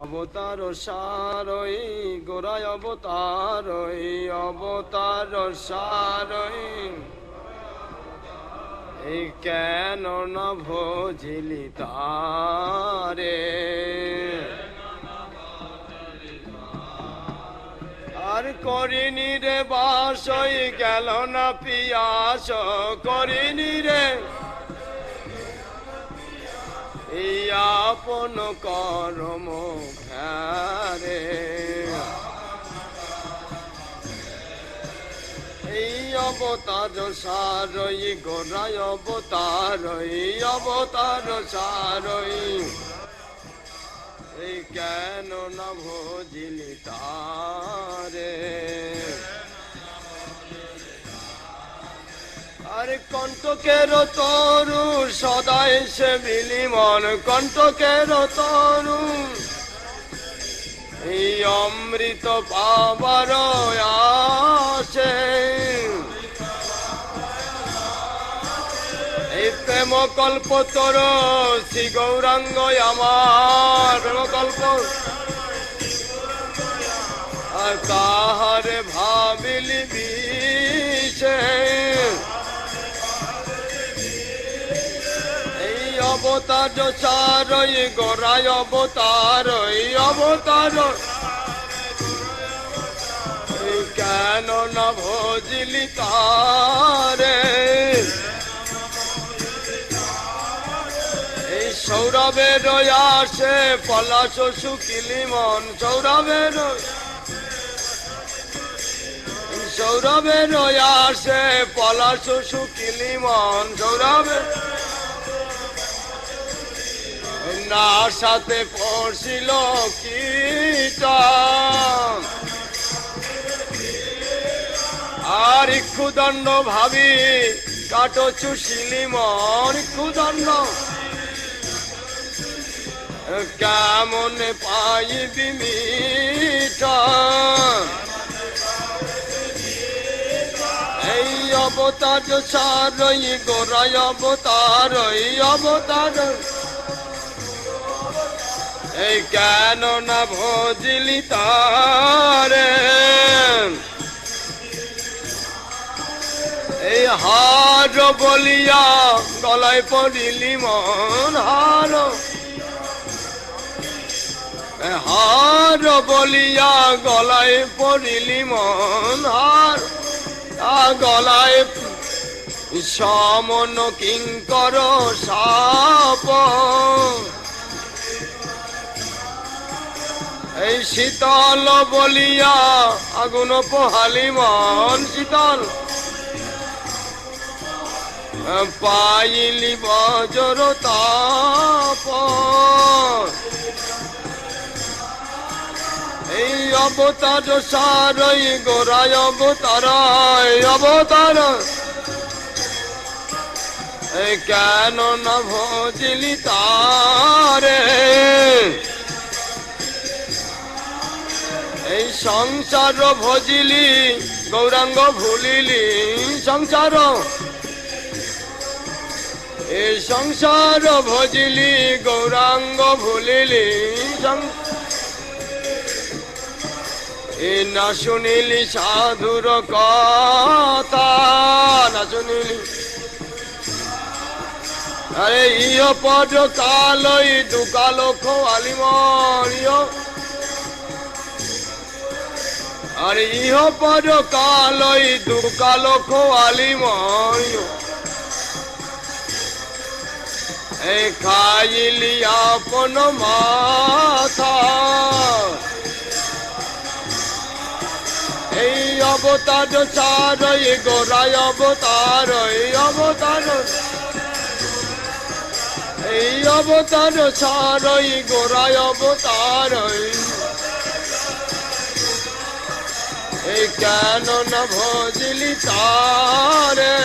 অবতার সারই গোড়ায় অবতারই অবতার সারই এই কেন না ভজিলি তারে আর করিনি রে বাসই গেল না পিয়াস করিনি রে এই আপন কর্ম ঘরে এই অবতার সারই গোড়ায় অবতারই অবতার সারই এই কেন না ভজিলি তারে আরে কণ্টকের তরু সদাই সে বিলিমন কণ্টকের তরু এই অমৃত পাবার আসে এই প্রেম কল্প তোর শ্রী গৌরাঙ্গ আমার প্রেম কল্প তাহারে ভাবিলি বিষে অবতার সারই গোড়ায় অবতারই অবতার কেন না ভজিলি তারে এই সৌরভের আসে পলাশ শুকিলি মন সৌরভের আসে পলাশ শুকিলি মন সৌরভের না সাথে পড়ছিল কীর্তন আর ইক্ষুদণ্ড ভাবি কাটো চুষিলি মন ইক্ষুদণ্ড কেমন পাইবি মিঠা এই অবতার সারই গোড়ায় অবতারই অবতার এই কেন না ভজিলি তারে এই হার বলিয়া গলায় পড়িলি মন হার বলিয়া গলায় পড়িলি মন হার গলায় সমন কিঙ্কর সাপ এই শীতল বলিয়া আগুন পোহালি মন শীতল পাইলি বজ্র তাপ এই অবতার সারই গোড়ায় অবতার অবতার এই কেন না ভজিলি তারে এই সংসার ভজিলি গৌরাঙ্গ ভুলিলি সংসার এই সংসার ভজিলি গৌরাঙ্গ ভুলিলি এই না শুনিলি সাধুর কথা না শুনিলি আরে ইয় পদ কালই দুকালো খোয়ালি মরিয় আর ইহ পর কালই দুকালো খোয়ালি ময় এই খাইলি আপন মাথা এই অবতার সারই গোড়ায় অবতারই অবতার এই অবতার সারই গোড়ায় অবতারই এই কেন না ভজিলি তারে।